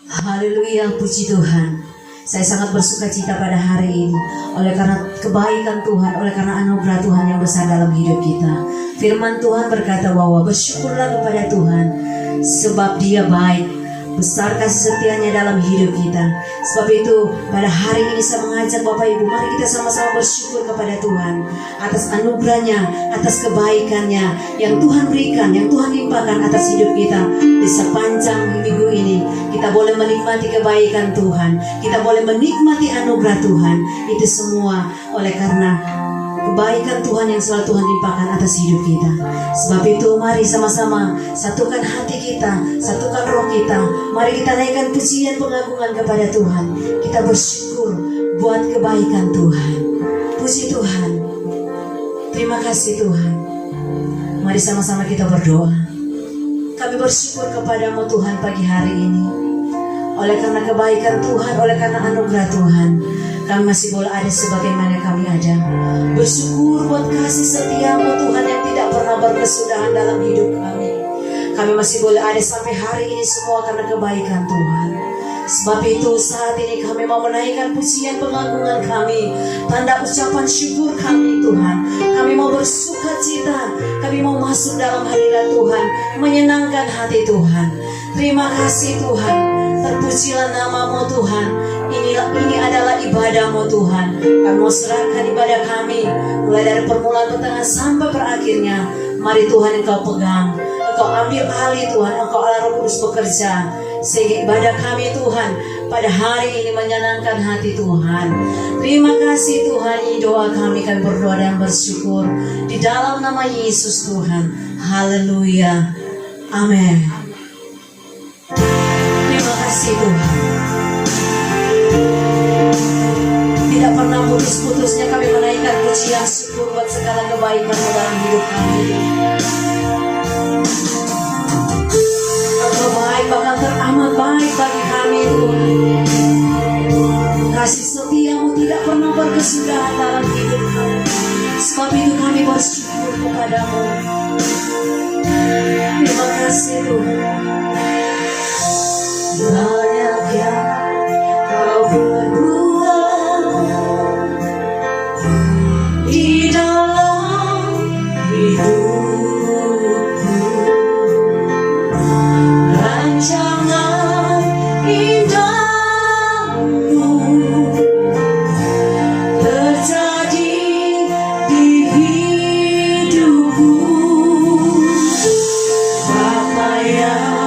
Haleluya, puji Tuhan. Saya sangat bersuka cita pada hari ini oleh karena kebaikan Tuhan, oleh karena anugerah Tuhan yang besar dalam hidup kita. Firman Tuhan berkata bahwa bersyukurlah kepada Tuhan sebab Dia baik, besar kasih setianya dalam hidup kita. Sebab itu pada hari ini saya mengajak Bapak Ibu, mari kita sama-sama bersyukur kepada Tuhan atas anugerahnya, atas kebaikannya yang Tuhan berikan, yang Tuhan limpahkan atas hidup kita. Di sepanjang minggu ini kita boleh menikmati kebaikan Tuhan, kita boleh menikmati anugerah Tuhan. Itu semua oleh karena kebaikan Tuhan yang selalu Tuhan limpahkan atas hidup kita. Sebab itu mari sama-sama satukan hati kita, satukan roh kita. Mari kita naikkan pujian pengagungan kepada Tuhan. Kita bersyukur buat kebaikan Tuhan. Puji Tuhan. Terima kasih Tuhan. Mari sama-sama kita berdoa. Kami bersyukur kepadamu Tuhan pagi hari ini. Oleh karena kebaikan Tuhan, oleh karena anugerah Tuhan, kami masih boleh ada sebagaimana kami ada. Bersyukur buat kasih setiamu Tuhan yang tidak pernah berkesudahan dalam hidup kami. Kami masih boleh ada sampai hari ini semua karena kebaikan Tuhan. Sebab itu saat ini kami mau menaikkan pujian pengagungan kami, tanda ucapan syukur kami Tuhan. Kami mau bersuka cita, kami mau masuk dalam hadirat Tuhan, menyenangkan hati Tuhan. Terima kasih Tuhan, terpujilah namamu Tuhan. Ini adalah ibadahmu Tuhan. Kami mau serahkan ibadah kami, mulai dari permulaan, pertengahan sampai berakhirnya. Mari Tuhan Engkau pegang, Engkau ambil alih Tuhan, Engkau Allah Roh Kudus bekerja, sehingga ibadah kami Tuhan pada hari ini menyenangkan hati Tuhan. Terima kasih Tuhan, ini doa kami berdoa dan bersyukur di dalam nama Yesus Tuhan. Haleluya, amin. Terima kasih Tuhan. Tidak pernah putus-putusnya kami menaikkan pujian syukur buat segala kebaikan dalam hidup kami. Engkau baik, bahkan teramat baik bagi kami Tuhan. Kasih setiamu tidak pernah berkesudahan dalam hidup kami. Sebab itu kami bersyukur kepadamu. Terima kasih Tuhan. Banyak yang kau berbuat di dalam hidupku. Rancangan indahmu terjadi di hidupku. Apa yang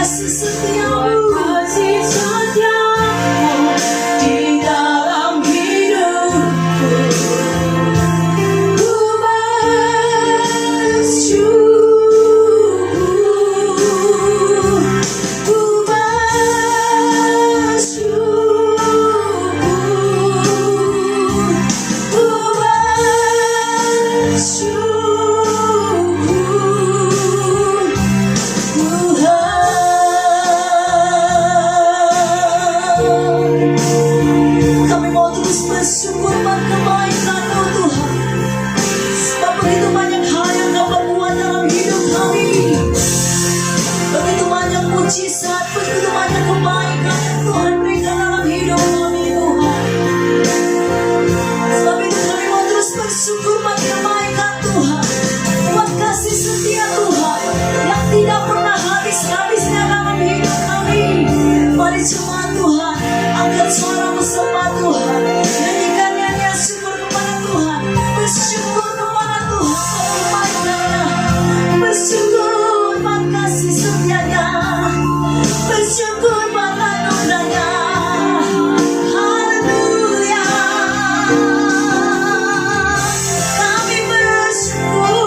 kasih setiamu, kasih setiamu di dalam hidupku. Ku bersyukur, ku kami mau terus bersyukur buat kebaikan-Mu Tuhan. Sebab begitu banyak hal yang Kau perbuat dalam hidup kami. Begitu banyak mujizat, begitu banyak kebaikan yang Tuhan berikan dalam hidup kami Tuhan. Sebab itu kami mau terus bersyukur buat kebaikan Tuhan, buat kasih setia Tuhan yang tidak pernah habis-habisnya dalam hidup kami. Mari jemaat Tuhan, angkat suara bersama Tuhan, nyanyikan nyanyian syukur kepada Tuhan, bersyukur kepada Tuhan kebaikannya, bersyukur buat kasih setianya, bersyukur buat anugerahnya. Haleluya, kami bersyukur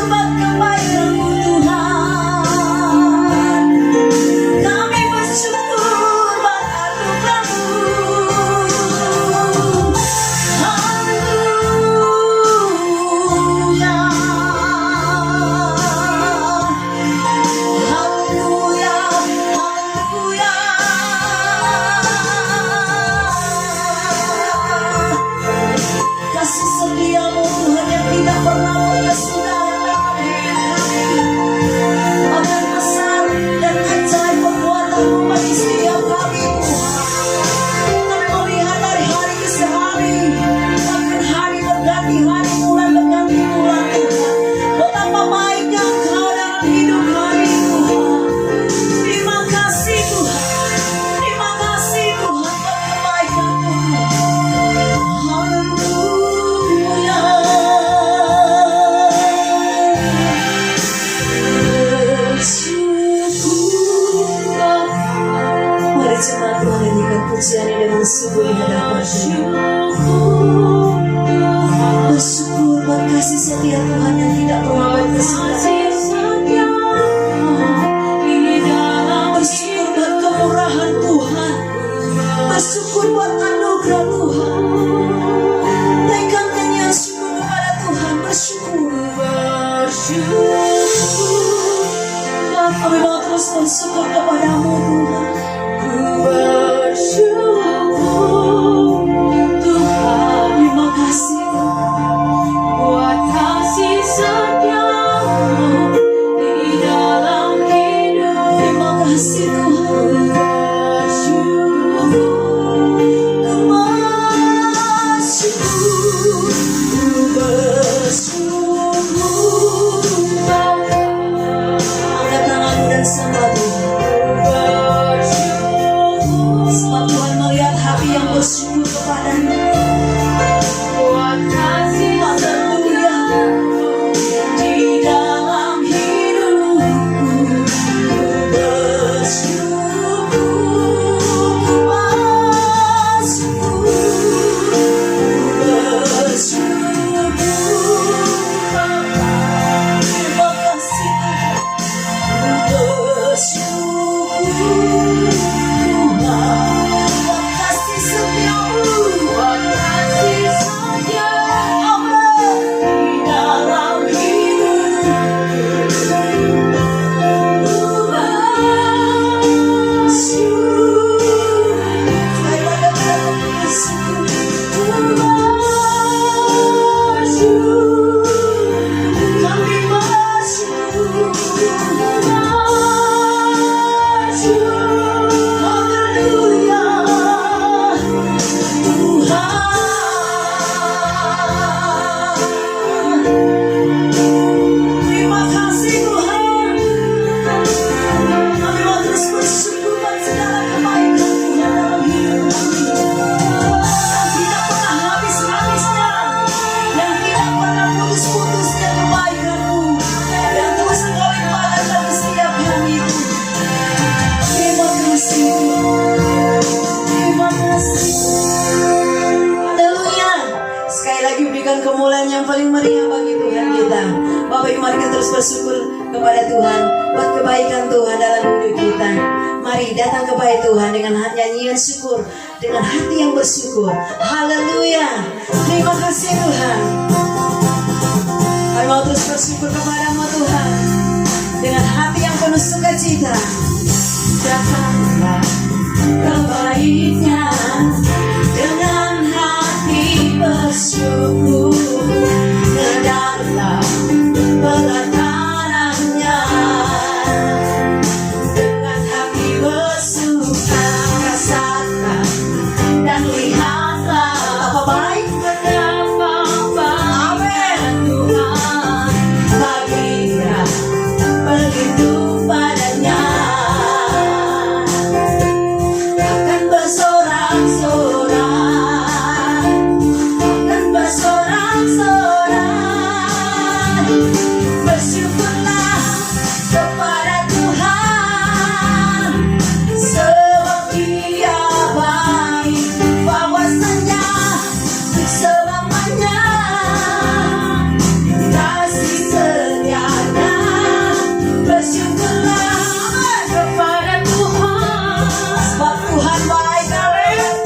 buat kebaikan-Mu Tuhan. Kami bersyukur buat anugerah-Mu. Haleluya, haleluya, haleluya. Kasih setia-Mu Tuhan yang tidak pernah berkesudahan dalam hidup kami. Akan besar dan ajaib perbuatan-Mu bagi setiap kami Tuhan. Kami melihat dari hari ke hari, bahkan hari berganti hari, bulan berganti bulan Tuhan. Betapa baiknya Engkau dalam hidup kami Tuhan. Terima kasih Tuhan, terima kasih Tuhan buat kebaikan-Mu. Haleluya. Bersyukur. Mari jemaat Tuhan nyanyikan pujian ini dengan sungguh di hadapan-Nya. Bersyukur buat kasih setia Tuhan yang tidak pernah berkesudahan. Bersyukur buat kemurahan Tuhan. Bersyukur buat anugerah Tuhan. Naikkan nyanyian syukur kepada Tuhan. Bersyukur. Kami mau terus bersyukur kepada-Mu Tuhan. Bersyukur Tuhan. Terima kasih buat kasih setiamu di dalam hidup. Terima kasih Tuhan. Angkat tanganmu dan sembah Tuhan. Sebab Tuhan melihat hati yang bersyukur kepada-Nya. Haleluya. Di dalam hidupku bersyukur. paling meriah bagi Tuhan kita. Bapak Ibu, mari kita terus bersyukur kepada Tuhan buat kebaikan Tuhan dalam hidup kita. Mari datang kepada Tuhan dengan nyanyian syukur, dengan hati yang bersyukur. Haleluya. Terima kasih Tuhan. Kami mau terus bersyukur kepada-Mu Tuhan dengan hati yang penuh sukacita. Datanglah kebaiknya dengan hati bersyukur ke dalam pelatarannya, dengan hati bersuka rasakan dan lihatlah apa baik betapa baik Tuhan baginya berlindung padanya. Akan bersorak-sorak, akan bersorak-sorak, bersyukurlah kepada Tuhan, sebab Dia baik, bahwasanya selamanya kasih setianya. Bersyukurlah kepada Tuhan, sebab Tuhan baik,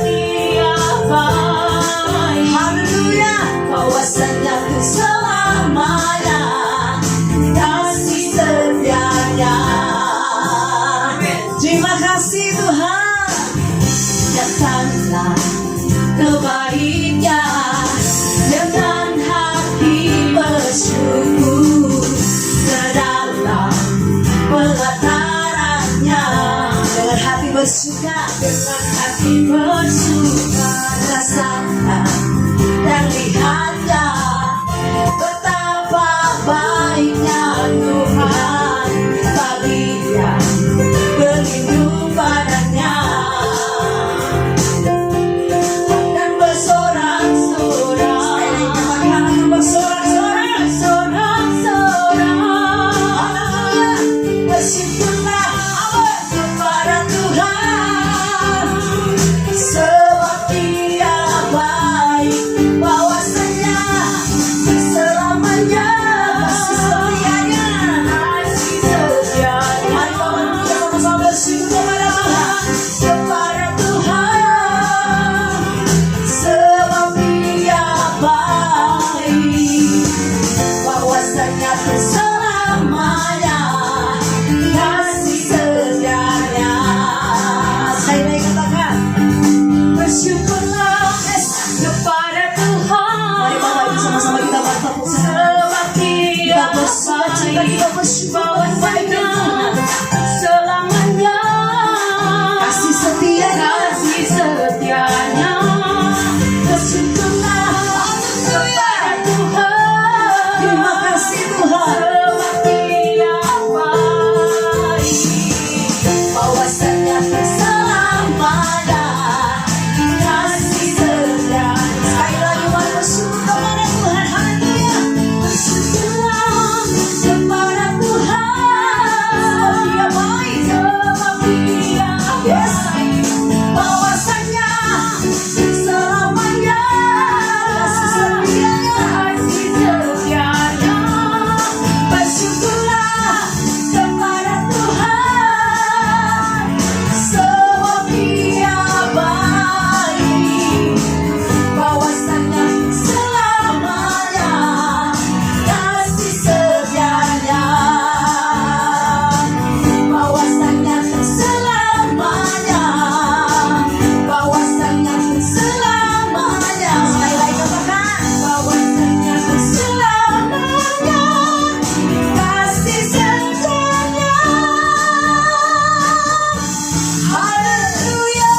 Dia baik. Haleluya, bahwasanya ku selamanya kasih setianya. Terima kasih Tuhan. Datanglah kebaiknya dengan hati bersyukur ke dalam pelatarannya, dengan hati bersuka, dengan hati bersuka rasakan dan lihatlah betapa baiknya Tuhan baginya berlindung padanya. Akan bersorak-sorak, akan bersorak-sorak, sorak-sorak. Bersyukurlah kepada Tuhan, sebab Dia baik, bahwasanya selamanya kasih setianya, kasih setianya. Mari Bapak kita sama-sama bersyukur kepada Tuhan, sebab Dia baik, bahwasanya selamanya kasih setianya. Sekali lagi katakan, bersyukurlah kepada Tuhan. Mari Bapak Ibu sama-sama kita bertepuk tangan. Sebab Dia bersukacita, kita bersyukur bahwasanya selamanya kasih setianya, kasih setianya. Bersyukurlah kepada Tuhan. Terima kasih Tuhan. Sebab Dia baik, bahwasanya selamanya kasih setianya. Sekali lagi mari bersyukur kepada Tuhan. Haleluya. Bersyukurlah kepada Tuhan, sebab Dia baik, sebab Dia baik, bahwasanya selamanya kasih setianya, kasih setianya. Bersyukurlah kepada Tuhan, sebab Dia baik, bahwasanya selamanya kasih setianya, bahwasanya selamanya, bahwasanya selamanya. Sekali lagi katakan, bahwasanya selamanya kasih setianya. Haleluya.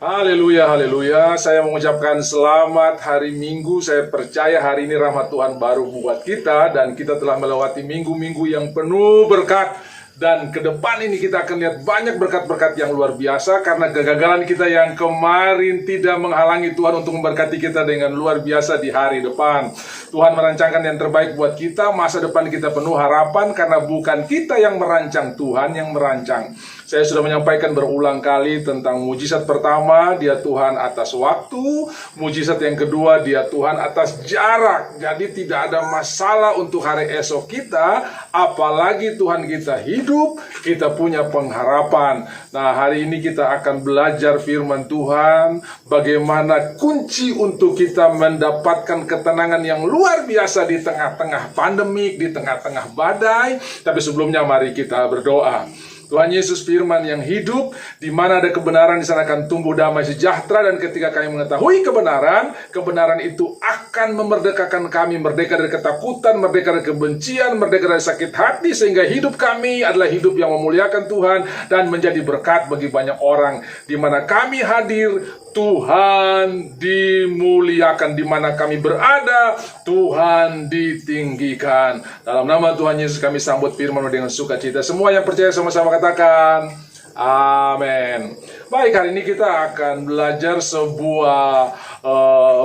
Haleluya, haleluya. Saya mengucapkan selamat hari Minggu. Saya percaya hari ini rahmat Tuhan baru buat kita, dan kita telah melewati minggu-minggu yang penuh berkat. Dan ke depan ini kita akan lihat banyak berkat-berkat yang luar biasa, karena kegagalan kita yang kemarin tidak menghalangi Tuhan untuk memberkati kita dengan luar biasa di hari depan. Tuhan merancangkan yang terbaik buat kita. Masa depan kita penuh harapan, karena bukan kita yang merancang, Tuhan yang merancang. Saya sudah menyampaikan berulang kali tentang mujizat pertama, Dia Tuhan atas waktu. Mujizat yang kedua, Dia Tuhan atas jarak. Jadi tidak ada masalah untuk hari esok kita, apalagi Tuhan kita hidup, kita punya pengharapan. Nah, hari ini kita akan belajar firman Tuhan, bagaimana kunci untuk kita mendapatkan ketenangan yang luar biasa di tengah-tengah pandemik, di tengah-tengah badai. Tapi sebelumnya mari kita berdoa. Tuhan Yesus firman yang hidup, di mana ada kebenaran, di sana akan tumbuh damai sejahtera. Dan ketika kami mengetahui kebenaran, kebenaran itu akan memerdekakan kami, merdeka dari ketakutan, merdeka dari kebencian, merdeka dari sakit hati, sehingga hidup kami adalah hidup yang memuliakan Tuhan dan menjadi berkat bagi banyak orang. Di mana kami hadir, Tuhan dimuliakan. Di mana kami berada, Tuhan ditinggikan. Dalam nama Tuhan Yesus kami sambut firman dengan sukacita. Semua yang percaya sama-sama katakan amin. Baik, hari ini kita akan belajar sebuah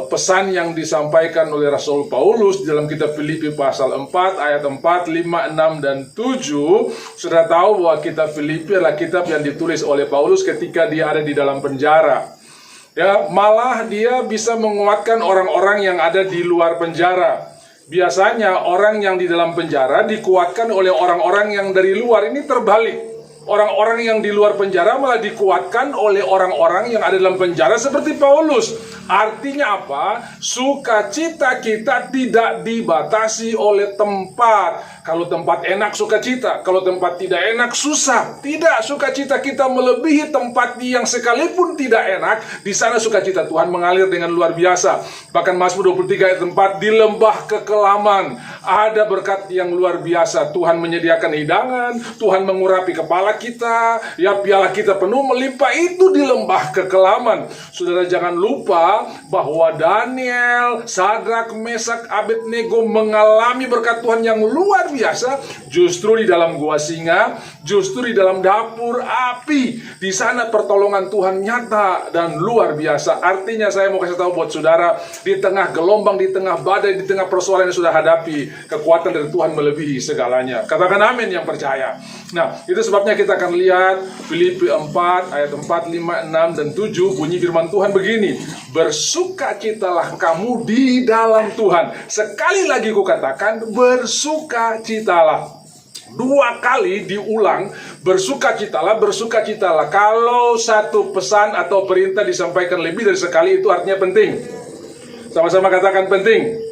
pesan yang disampaikan oleh Rasul Paulus dalam kitab Filipi pasal 4 ayat 4, 5, 6, dan 7. Sudah tahu bahwa kitab Filipi adalah kitab yang ditulis oleh Paulus ketika dia ada di dalam penjara. Ya, malah dia bisa menguatkan orang-orang yang ada di luar penjara. Biasanya orang yang di dalam penjara dikuatkan oleh orang-orang yang dari luar. Ini terbalik. Orang-orang yang di luar penjara malah dikuatkan oleh orang-orang yang ada dalam penjara seperti Paulus. Artinya apa? Sukacita kita tidak dibatasi oleh tempat. Kalau tempat enak sukacita, kalau tempat tidak enak susah. Tidak, sukacita kita melebihi tempat yang sekalipun tidak enak. Di sana sukacita Tuhan mengalir dengan luar biasa. Bahkan Mazmur 23 ayat 4, di lembah kekelaman ada berkat yang luar biasa. Tuhan menyediakan hidangan, Tuhan mengurapi kepala kita, ya piala kita penuh melimpah, itu di lembah kekelaman. Saudara jangan lupa bahwa Daniel, Sadrak, Mesak, Abednego mengalami berkat Tuhan yang luar biasa justru di dalam gua singa, justru di dalam dapur api. Di sana pertolongan Tuhan nyata dan luar biasa. Artinya saya mau kasih tahu buat saudara, di tengah gelombang, di tengah badai, di tengah persoalan yang sudah hadapi, kekuatan dari Tuhan melebihi segalanya. Katakan amin yang percaya. Nah, itu sebabnya kita akan lihat Filipi 4 ayat 4, 5, 6, dan 7. Bunyi firman Tuhan begini, bersukacitalah kamu di dalam Tuhan. Sekali lagi kukatakan, bersukacitalah. 2 kali diulang, bersukacitalah, bersukacitalah. Kalau satu pesan atau perintah disampaikan lebih dari sekali, itu artinya penting. Sama-sama katakan penting.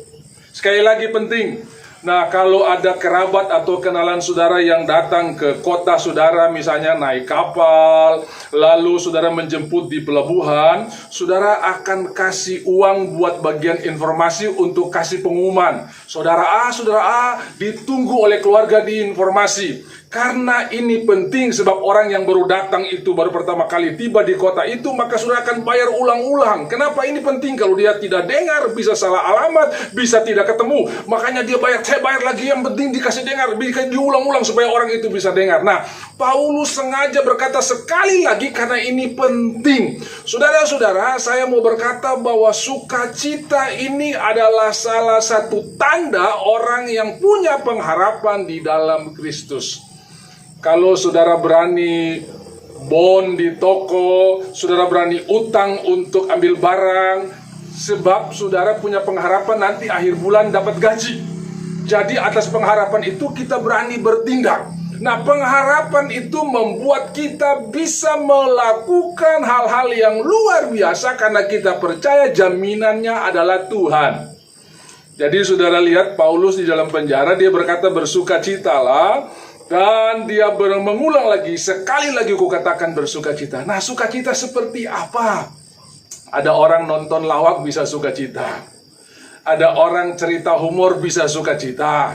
Sekali lagi penting. Nah, kalau ada kerabat atau kenalan saudara yang datang ke kota saudara, misalnya naik kapal, lalu saudara menjemput di pelabuhan, saudara akan kasih uang buat bagian informasi untuk kasih pengumuman. Saudara A ditunggu oleh keluarga di informasi. Karena ini penting, sebab orang yang baru datang itu, baru pertama kali tiba di kota itu, maka saudara akan bayar ulang-ulang. Kenapa ini penting? Kalau dia tidak dengar, bisa salah alamat, bisa tidak ketemu. Makanya dia bayar, saya bayar lagi, yang penting dikasih dengar, diulang-ulang supaya orang itu bisa dengar. Nah, Paulus sengaja berkata sekali lagi karena ini penting. Saudara-saudara, saya mau berkata bahwa sukacita ini adalah salah satu tanda orang yang punya pengharapan di dalam Kristus. Kalau saudara berani bond di toko, saudara berani utang untuk ambil barang, sebab saudara punya pengharapan nanti akhir bulan dapat gaji. Jadi atas pengharapan itu kita berani bertindak. Nah, pengharapan itu membuat kita bisa melakukan hal-hal yang luar biasa karena kita percaya jaminannya adalah Tuhan. Jadi saudara lihat Paulus di dalam penjara, dia berkata bersukacitalah. Dan dia mengulang lagi, sekali lagi kukatakan bersukacita. Nah, sukacita seperti apa? Ada orang nonton lawak bisa sukacita. Ada orang cerita humor bisa sukacita.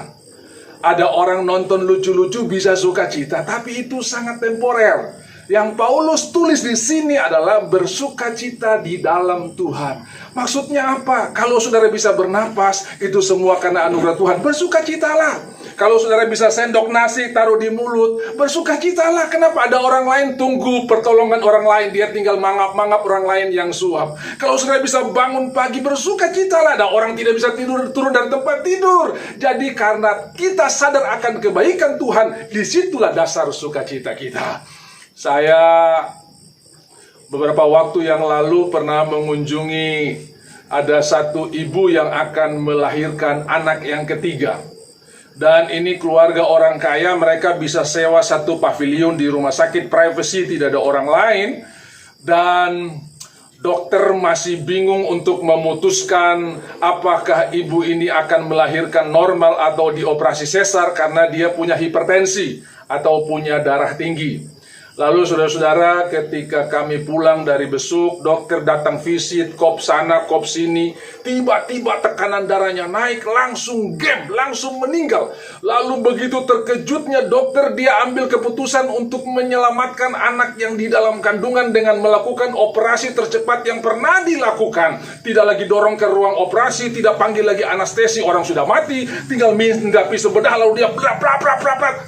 Ada orang nonton lucu-lucu bisa sukacita. Tapi itu sangat temporer. Yang Paulus tulis di sini adalah bersukacita di dalam Tuhan. Maksudnya apa? Kalau saudara bisa bernapas, itu semua karena anugerah Tuhan. Bersukacitalah. Kalau saudara bisa sendok nasi taruh di mulut, bersukacitalah. Kenapa? Ada orang lain tunggu pertolongan orang lain, dia tinggal mangap-mangap orang lain yang suap. Kalau saudara bisa bangun pagi, bersukacitalah. Ada orang tidak bisa tidur, turun dari tempat tidur. Jadi karena kita sadar akan kebaikan Tuhan, disitulah dasar sukacita kita. Saya beberapa waktu yang lalu pernah mengunjungi ada satu ibu yang akan melahirkan anak yang ketiga. Dan ini keluarga orang kaya, mereka bisa sewa satu pavilion di rumah sakit, privacy, tidak ada orang lain. Dan dokter masih bingung untuk memutuskan apakah ibu ini akan melahirkan normal atau dioperasi sesar karena dia punya hipertensi atau punya darah tinggi. Lalu saudara-saudara, ketika kami pulang dari besuk, dokter datang visit, kop sana, kop sini, tiba-tiba tekanan darahnya naik, langsung langsung meninggal. Lalu begitu terkejutnya dokter, dia ambil keputusan untuk menyelamatkan anak yang di dalam kandungan dengan melakukan operasi tercepat yang pernah dilakukan. Tidak lagi dorong ke ruang operasi, tidak panggil lagi anestesi, orang sudah mati, tinggal menggapi sebedah, lalu dia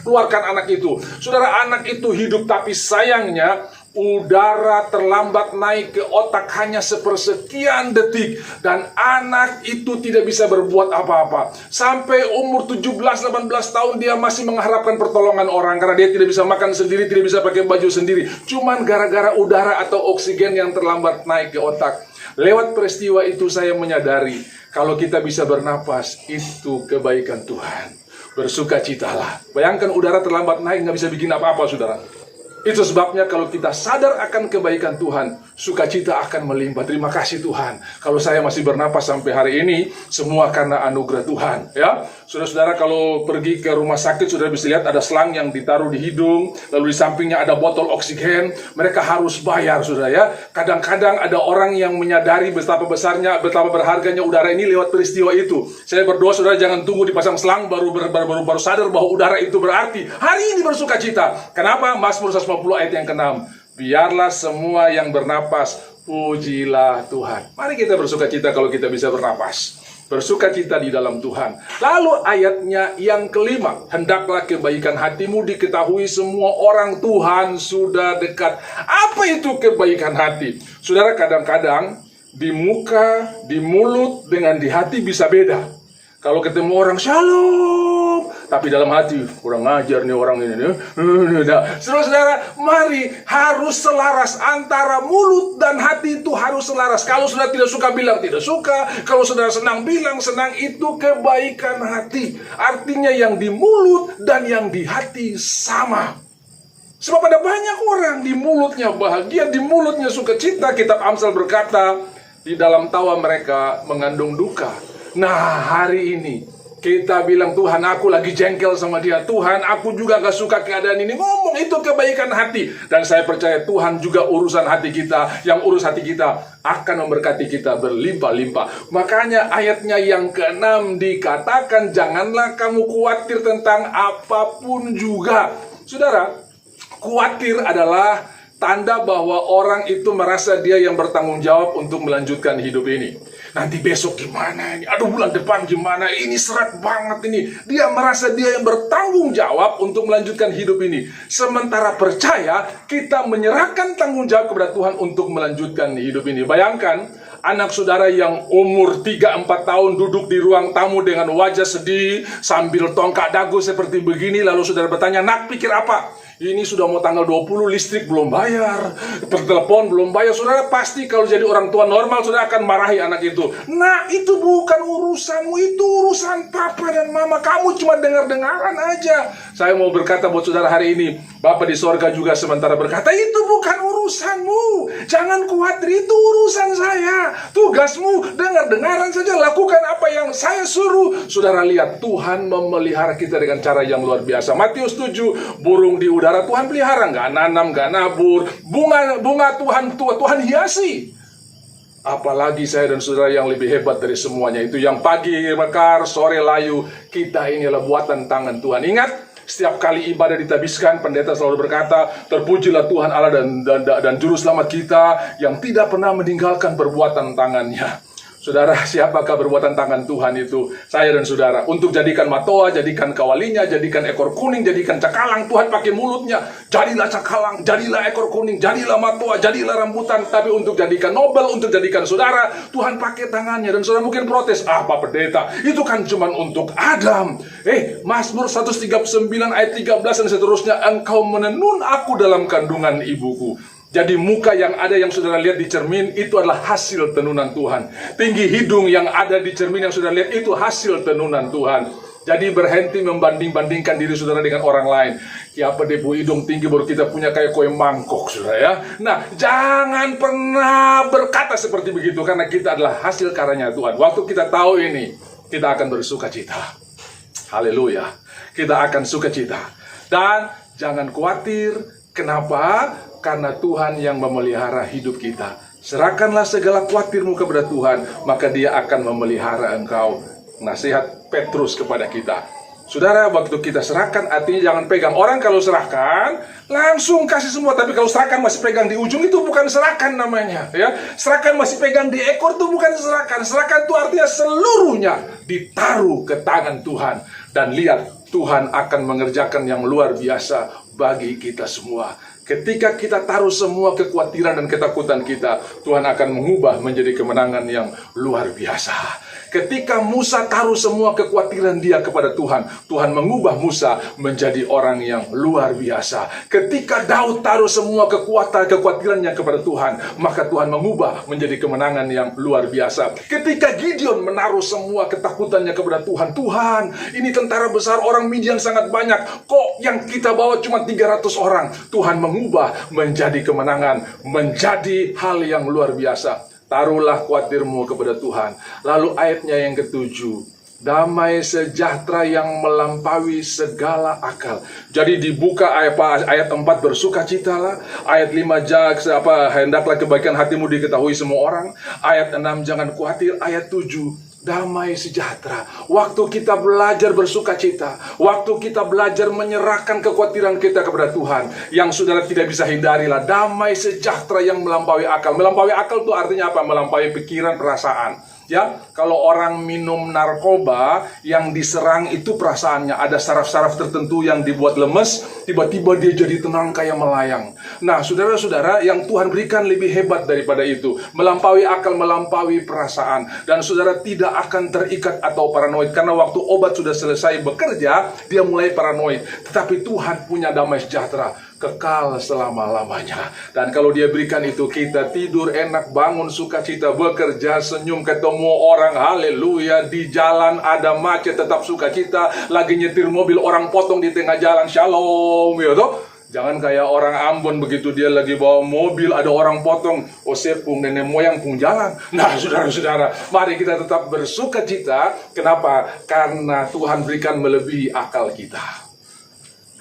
keluarkan anak itu. Saudara, anak itu hidup, tapi sayangnya udara terlambat naik ke otak hanya sepersekian detik dan anak itu tidak bisa berbuat apa-apa. Sampai umur 17-18 tahun dia masih mengharapkan pertolongan orang karena dia tidak bisa makan sendiri, tidak bisa pakai baju sendiri. Cuman gara-gara udara atau oksigen yang terlambat naik ke otak. Lewat peristiwa itu saya menyadari kalau kita bisa bernapas itu kebaikan Tuhan. Bersukacitalah. Bayangkan udara terlambat naik nggak bisa bikin apa-apa, saudara. Itu sebabnya kalau kita sadar akan kebaikan Tuhan, sukacita akan melimpah. Terima kasih Tuhan. Kalau saya masih bernapas sampai hari ini, semua karena anugerah Tuhan. Ya, saudara-saudara, kalau pergi ke rumah sakit, saudara bisa lihat ada selang yang ditaruh di hidung, lalu di sampingnya ada botol oksigen. Mereka harus bayar, saudara ya. Kadang-kadang ada orang yang menyadari betapa besarnya, betapa berharganya udara ini lewat peristiwa itu. Saya berdoa, saudara, jangan tunggu dipasang selang baru sadar bahwa udara itu berarti. Hari ini bersukacita. Kenapa? Mazmur 150 ayat yang ke-6. Biarlah semua yang bernapas, pujilah Tuhan. Mari kita bersukacita kalau kita bisa bernapas. Bersukacita di dalam Tuhan. Lalu ayatnya yang kelima. Hendaklah kebaikan hatimu diketahui semua orang, Tuhan sudah dekat. Apa itu kebaikan hati? Saudara, kadang-kadang di muka, di mulut, dengan di hati bisa beda. Kalau ketemu orang shalom, tapi dalam hati kurang ajar nih orang ini. Saudara-saudara, mari harus selaras antara mulut dan hati, itu harus selaras. Kalau saudara tidak suka, bilang tidak suka. Kalau saudara senang, bilang senang. Itu kebaikan hati. Artinya yang di mulut dan yang di hati sama. Sebab ada banyak orang di mulutnya bahagia, di mulutnya sukacita. Kitab Amsal berkata, di dalam tawa mereka mengandung duka. Nah, hari ini kita bilang, Tuhan, aku lagi jengkel sama dia. Tuhan, aku juga gak suka keadaan ini. Ngomong itu kebaikan hati. Dan saya percaya Tuhan juga urusan hati kita. Yang urus hati kita akan memberkati kita berlimpah-limpah. Makanya ayatnya yang ke-6 dikatakan, janganlah kamu khawatir tentang apapun juga. Saudara, khawatir adalah tanda bahwa orang itu merasa dia yang bertanggung jawab untuk melanjutkan hidup ini. Nanti besok gimana ini? Aduh, bulan depan gimana? Ini seret banget ini. Dia merasa dia yang bertanggung jawab untuk melanjutkan hidup ini. Sementara percaya, kita menyerahkan tanggung jawab kepada Tuhan untuk melanjutkan hidup ini. Bayangkan, anak saudara yang umur 3-4 tahun duduk di ruang tamu dengan wajah sedih, sambil tongkat dagu seperti begini, lalu saudara bertanya, nak, pikir apa? Ini sudah mau tanggal 20, listrik belum bayar, telepon belum bayar. Saudara pasti kalau jadi orang tua normal, saudara akan marahi anak itu. Nah, itu bukan urusanmu, itu urusan papa dan mama. Kamu cuma dengar-dengaran aja. Saya mau berkata buat saudara hari ini, Bapa di sorga juga sementara berkata, itu bukan urusanmu. Jangan khawatir, itu urusan saya. Tugasmu dengar-dengaran saja, lakukan apa yang saya suruh. Saudara lihat, Tuhan memelihara kita dengan cara yang luar biasa. Matius 7, burung di udara Tuhan pelihara, nggak nanam, nggak nabur. Bunga Tuhan hiasi. Apalagi saya dan saudara yang lebih hebat dari semuanya itu, yang pagi mekar, sore layu. Kita ini adalah buatan tangan Tuhan. Ingat, setiap kali ibadah ditabiskan, pendeta selalu berkata, terpujilah Tuhan Allah dan juru selamat kita yang tidak pernah meninggalkan perbuatan tangannya. Saudara, siapakah perbuatan tangan Tuhan itu? Saya dan saudara. Untuk jadikan matoa, jadikan kawalinya, jadikan ekor kuning, jadikan cakalang. Tuhan pakai mulutnya. Jadilah cakalang, jadilah ekor kuning, jadilah matoa, jadilah rambutan. Tapi untuk jadikan Nobel, untuk jadikan saudara, Tuhan pakai tangannya. Dan saudara mungkin protes, Pak Pendeta, itu kan cuma untuk Adam. Mazmur 139 ayat 13 dan seterusnya. Engkau menenun aku dalam kandungan ibuku. Jadi muka yang ada yang saudara lihat di cermin itu adalah hasil tenunan Tuhan. Tinggi hidung yang ada di cermin yang saudara lihat itu hasil tenunan Tuhan. Jadi berhenti membanding-bandingkan diri saudara dengan orang lain. Ya debu hidung tinggi baru kita punya kayak kue mangkok, saudara ya. Nah, jangan pernah berkata seperti begitu karena kita adalah hasil karyanya Tuhan. Waktu kita tahu ini, kita akan bersuka cita. Haleluya. Kita akan sukacita. Dan jangan khawatir. Kenapa? Karena Tuhan yang memelihara hidup kita. Serahkanlah segala khawatirmu kepada Tuhan, maka Dia akan memelihara engkau. Nasihat Petrus kepada kita. Saudara, waktu kita serahkan, artinya jangan pegang. Orang kalau serahkan, langsung kasih semua. Tapi kalau serahkan masih pegang di ujung, itu bukan serahkan namanya. Ya, serahkan masih pegang di ekor, itu bukan serahkan. Serahkan itu artinya seluruhnya ditaruh ke tangan Tuhan. Dan lihat, Tuhan akan mengerjakan yang luar biasa bagi kita semua. Ketika kita taruh semua kekhawatiran dan ketakutan kita, Tuhan akan mengubah menjadi kemenangan yang luar biasa. Ketika Musa taruh semua kekhawatiran dia kepada Tuhan, Tuhan mengubah Musa menjadi orang yang luar biasa. Ketika Daud taruh semua kekhawatirannya kepada Tuhan, maka Tuhan mengubah menjadi kemenangan yang luar biasa. Ketika Gideon menaruh semua ketakutannya kepada Tuhan, Tuhan, ini tentara besar orang Midian sangat banyak, kok yang kita bawa cuma 300 orang. Tuhan mengubah menjadi kemenangan, menjadi hal yang luar biasa. Taruhlah khawatirmu kepada Tuhan. Lalu ayatnya yang ke-7, damai sejahtera yang melampaui segala akal. Jadi dibuka ayat 4, bersukacitalah. Ayat 5, hendaklah kebaikan hatimu diketahui semua orang. Ayat 6, jangan khawatir. Ayat 7, damai sejahtera. Waktu kita belajar bersukacita, waktu kita belajar menyerahkan kekhawatiran kita kepada Tuhan, yang saudara tidak bisa hindarilah damai sejahtera yang melampaui akal. Melampaui akal itu artinya apa? Melampaui pikiran, perasaan. Ya, kalau orang minum narkoba yang diserang itu perasaannya, ada saraf-saraf tertentu yang dibuat lemes, tiba-tiba dia jadi tenang kayak melayang. Nah, saudara-saudara, yang Tuhan berikan lebih hebat daripada itu, melampaui akal, melampaui perasaan, dan saudara tidak akan terikat atau paranoid karena waktu obat sudah selesai bekerja, dia mulai paranoid. Tetapi Tuhan punya damai sejahtera kekal selama-lamanya. Dan kalau dia berikan itu, kita tidur enak, bangun sukacita, bekerja, senyum, ketemu orang, haleluya. Di jalan ada macet, tetap sukacita. Lagi nyetir mobil, orang potong di tengah jalan, shalom, ya toh. Jangan kayak orang Ambon begitu dia lagi bawa mobil, ada orang potong, sepung nenek moyang pun jalan. Nah, saudara-saudara, mari kita tetap bersukacita. Kenapa? Karena Tuhan berikan melebihi akal kita.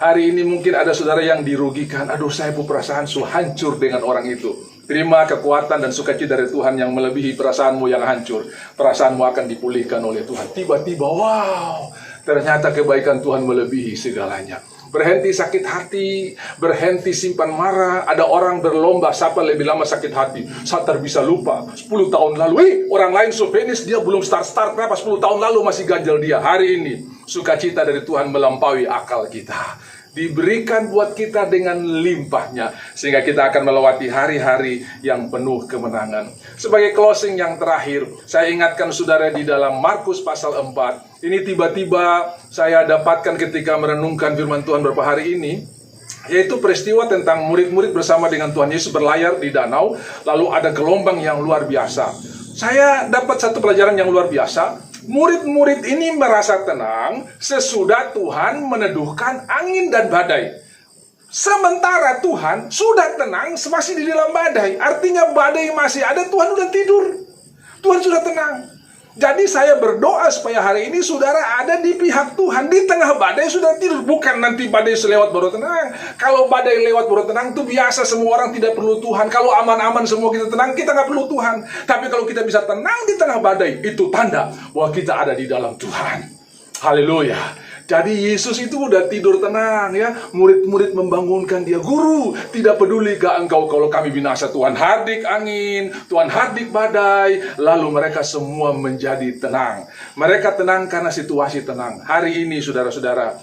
Hari ini mungkin ada saudara yang dirugikan. Aduh, saya perasaan hancur dengan orang itu. Terima kekuatan dan sukacita dari Tuhan yang melebihi perasaanmu yang hancur. Perasaanmu akan dipulihkan oleh Tuhan. Tiba-tiba, wow, ternyata kebaikan Tuhan melebihi segalanya. Berhenti sakit hati, berhenti simpan marah. Ada orang berlomba siapa lebih lama sakit hati. Satar bisa lupa 10 tahun lalu, orang lain so finish, dia belum start kenapa 10 tahun lalu masih ganjal dia. Hari ini sukacita dari Tuhan melampaui akal kita, diberikan buat kita dengan limpahnya, sehingga kita akan melewati hari-hari yang penuh kemenangan. Sebagai closing yang terakhir, saya ingatkan saudara di dalam Markus pasal 4. Ini tiba-tiba saya dapatkan ketika merenungkan firman Tuhan beberapa hari ini, yaitu peristiwa tentang murid-murid bersama dengan Tuhan Yesus berlayar di danau, lalu ada gelombang yang luar biasa. Saya dapat satu pelajaran yang luar biasa. Murid-murid ini merasa tenang sesudah Tuhan meneduhkan angin dan badai. Sementara Tuhan sudah tenang masih di dalam badai. Artinya badai masih ada, Tuhan sudah tidur. Tuhan sudah tenang. Jadi saya berdoa supaya hari ini saudara ada di pihak Tuhan. Di tengah badai sudah tidur. Bukan nanti badai selewat baru tenang. Kalau badai lewat baru tenang itu biasa, semua orang tidak perlu Tuhan. Kalau aman-aman semua kita tenang, kita nggak perlu Tuhan. Tapi kalau kita bisa tenang di tengah badai, itu tanda bahwa kita ada di dalam Tuhan. Haleluya. Jadi Yesus itu udah tidur tenang ya. Murid-murid membangunkan dia, "Guru, tidak peduli gak engkau kalau kami binasa? Tuhan hardik angin, Tuhan hardik badai." Lalu mereka semua menjadi tenang. Mereka tenang karena situasi tenang. Hari ini saudara-saudara,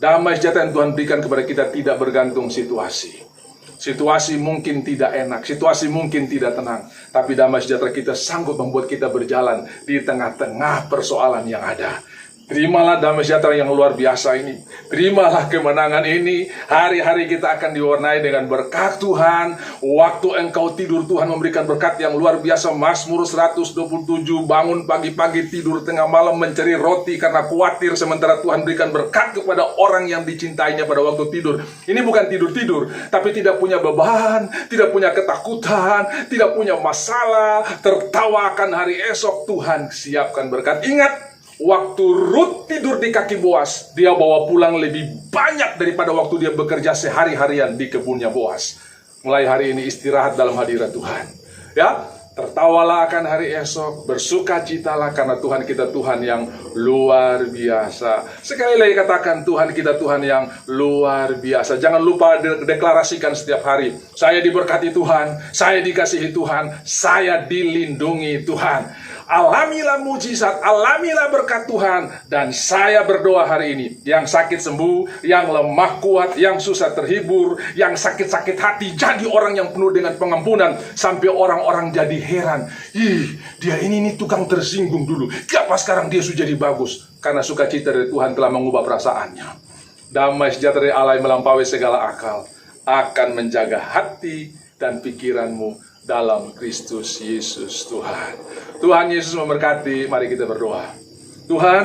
damai sejahtera yang Tuhan berikan kepada kita tidak bergantung situasi. Situasi mungkin tidak enak, situasi mungkin tidak tenang, tapi damai sejahtera kita sanggup membuat kita berjalan di tengah-tengah persoalan yang ada. Terimalah damai sejahtera yang luar biasa ini. Terimalah kemenangan ini. Hari-hari kita akan diwarnai dengan berkat Tuhan. Waktu engkau tidur, Tuhan memberikan berkat yang luar biasa. Mazmur 127, bangun pagi-pagi, tidur tengah malam, mencari roti karena khawatir. Sementara Tuhan berikan berkat kepada orang yang dicintainya pada waktu tidur. Ini bukan tidur-tidur, tapi tidak punya beban, tidak punya ketakutan, tidak punya masalah. Tertawa akan hari esok. Tuhan siapkan berkat. Ingat, waktu Rut tidur di kaki Boas, dia bawa pulang lebih banyak daripada waktu dia bekerja sehari-harian di kebunnya Boas. Mulai hari ini istirahat dalam hadirat Tuhan. Ya, tertawalah akan hari esok, bersukacitalah karena Tuhan kita Tuhan yang luar biasa. Sekali lagi katakan, Tuhan kita Tuhan yang luar biasa. Jangan lupa deklarasikan setiap hari, saya diberkati Tuhan, saya dikasihi Tuhan, saya dilindungi Tuhan. Alamilah mujizat, alamilah berkat Tuhan. Dan saya berdoa hari ini, yang sakit sembuh, yang lemah kuat, yang susah terhibur, yang sakit-sakit hati jadi orang yang penuh dengan pengampunan. Sampai orang-orang jadi heran, ih, dia ini tukang tersinggung dulu, kenapa sekarang dia sudah jadi bagus? Karena sukacita dari Tuhan telah mengubah perasaannya. Damai sejahtera dari Allah yang melampaui segala akal akan menjaga hati dan pikiranmu dalam Kristus Yesus Tuhan. Tuhan Yesus memberkati. Mari kita berdoa. Tuhan,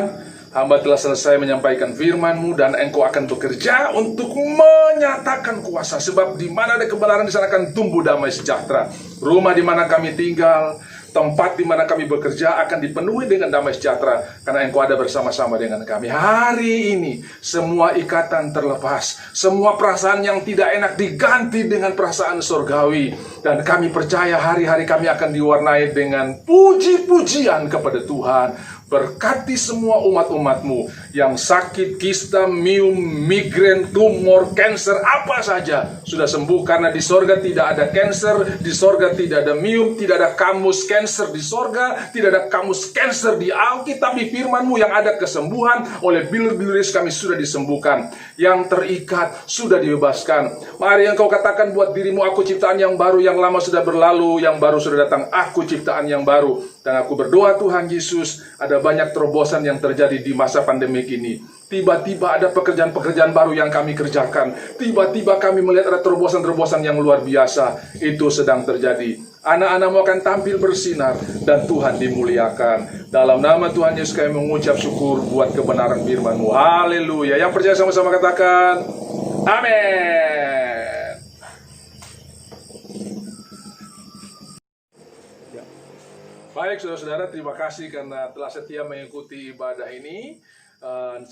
hamba telah selesai menyampaikan firman-Mu dan Engkau akan bekerja untuk menyatakan kuasa. Sebab di mana ada kebenaran, di sana akan tumbuh damai sejahtera. Rumah di mana kami tinggal, tempat di mana kami bekerja akan dipenuhi dengan damai sejahtera karena Engkau ada bersama-sama dengan kami. Hari ini semua ikatan terlepas, semua perasaan yang tidak enak diganti dengan perasaan surgawi, dan kami percaya hari-hari kami akan diwarnai dengan puji-pujian kepada Tuhan. Berkati semua umat-umat-Mu yang sakit kista, miom, migrain, tumor, kanker, apa saja sudah sembuh karena di sorga tidak ada kanker, di sorga tidak ada miom, tidak ada kamus kanker di sorga, tidak ada kamus kanker di Alkitab, di firman-Mu yang ada kesembuhan. Oleh bilir-bilir kami sudah disembuhkan, yang terikat sudah dibebaskan. Mari Engkau katakan buat dirimu, aku ciptaan yang baru, yang lama sudah berlalu, yang baru sudah datang, aku ciptaan yang baru. Dan aku berdoa Tuhan Yesus, ada banyak terobosan yang terjadi di masa pandemik ini. Tiba-tiba ada pekerjaan-pekerjaan baru yang kami kerjakan. Tiba-tiba kami melihat ada terobosan-terobosan yang luar biasa. Itu sedang terjadi. Anak-anakmu akan tampil bersinar dan Tuhan dimuliakan. Dalam nama Tuhan Yesus kami mengucap syukur buat kebenaran firman-Mu. Haleluya. Yang percaya sama-sama katakan, amin. Baik saudara-saudara, terima kasih karena telah setia mengikuti ibadah ini.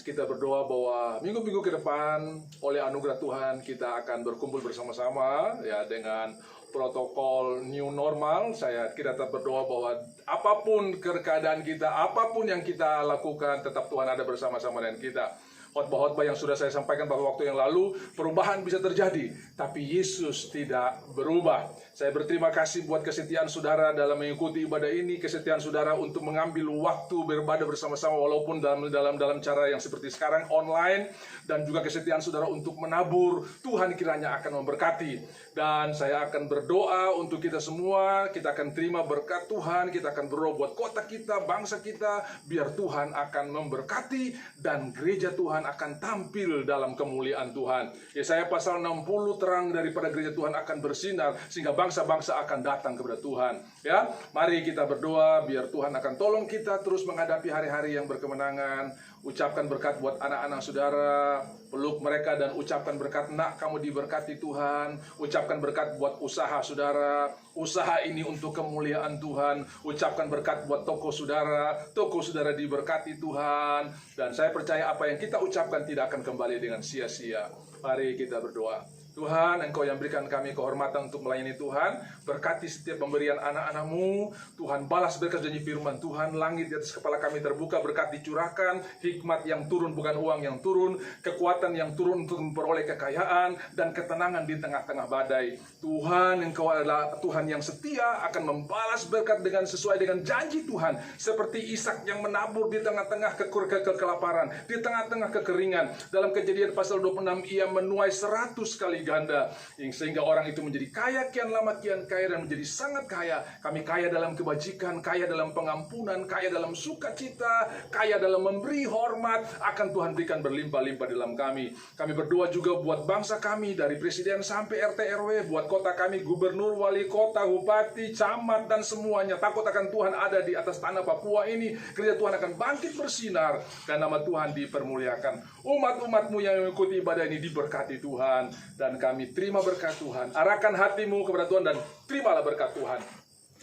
Kita berdoa bahwa minggu-minggu ke depan oleh anugerah Tuhan kita akan berkumpul bersama-sama ya dengan protokol new normal. Kita tetap berdoa bahwa apapun keadaan kita, apapun yang kita lakukan, tetap Tuhan ada bersama-sama dengan kita. Khotbah-khotbah yang sudah saya sampaikan pada waktu yang lalu, perubahan bisa terjadi, tapi Yesus tidak berubah. Saya berterima kasih buat kesetiaan saudara dalam mengikuti ibadah ini, kesetiaan saudara untuk mengambil waktu beribadah bersama-sama walaupun dalam cara yang seperti sekarang online, dan juga kesetiaan saudara untuk menabur. Tuhan kiranya akan memberkati. Dan saya akan berdoa untuk kita semua, kita akan terima berkat Tuhan, kita akan berdoa buat kota kita, bangsa kita, biar Tuhan akan memberkati dan gereja Tuhan akan tampil dalam kemuliaan Tuhan. Yesaya pasal 60, terang daripada gereja Tuhan akan bersinar sehingga bangsa-bangsa akan datang kepada Tuhan. Ya, mari kita berdoa biar Tuhan akan tolong kita terus menghadapi hari-hari yang berkemenangan. Ucapkan berkat buat anak-anak saudara, peluk mereka dan ucapkan berkat, nak kamu diberkati Tuhan. Ucapkan berkat buat usaha saudara, usaha ini untuk kemuliaan Tuhan. Ucapkan berkat buat toko saudara diberkati Tuhan. Dan saya percaya apa yang kita ucapkan tidak akan kembali dengan sia-sia. Mari kita berdoa. Tuhan, Engkau yang berikan kami kehormatan untuk melayani Tuhan. Berkati setiap pemberian anak-anak-Mu. Tuhan, balas berkat janji firman Tuhan. Langit di atas kepala kami terbuka, berkat dicurahkan. Hikmat yang turun, bukan uang yang turun. Kekuatan yang turun untuk memperoleh kekayaan. Dan ketenangan di tengah-tengah badai. Tuhan, Engkau adalah Tuhan yang setia, akan membalas berkat dengan sesuai dengan janji Tuhan. Seperti Ishak yang menabur di tengah-tengah kekelaparan, di tengah-tengah kekeringan. Dalam Kejadian pasal 26, ia menuai 100 kali ganda, sehingga orang itu menjadi kaya kian lama kian kaya dan menjadi sangat kaya. Kami kaya dalam kebajikan, kaya dalam pengampunan, kaya dalam sukacita, kaya dalam memberi hormat. Akan Tuhan berikan berlimpah-limpah dalam kami. Kami berdoa juga buat bangsa kami, dari presiden sampai RT RW, buat kota kami, gubernur, wali kota, bupati, camat, dan semuanya. Takut akan Tuhan ada di atas tanah Papua ini. Kerja Tuhan akan bangkit bersinar dan nama Tuhan dipermuliakan. Umat-umat-Mu yang mengikuti ibadah ini diberkati Tuhan. Dan kami terima berkat Tuhan. Arahkan hatimu kepada Tuhan dan terimalah berkat Tuhan.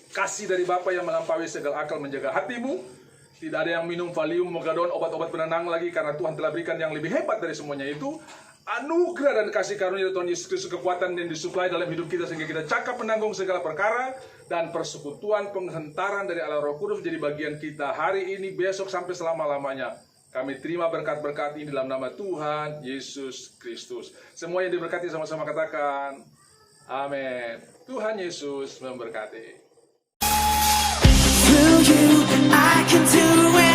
Kasih dari Bapa yang melampaui segala akal menjaga hatimu. Tidak ada yang minum Valium, Mogadon, obat-obat penenang lagi, karena Tuhan telah berikan yang lebih hebat dari semuanya itu. Anugerah dan kasih karunia dari Tuhan Yesus Kristus, kekuatan yang disuplai dalam hidup kita sehingga kita cakap menanggung segala perkara, dan persekutuan penghentaran dari Allah Roh Kudus menjadi bagian kita hari ini, besok, sampai selama-lamanya. Kami terima berkat-berkat ini dalam nama Tuhan Yesus Kristus. Semua yang diberkati sama-sama katakan amin. Tuhan Yesus memberkati. Through you, I can do it.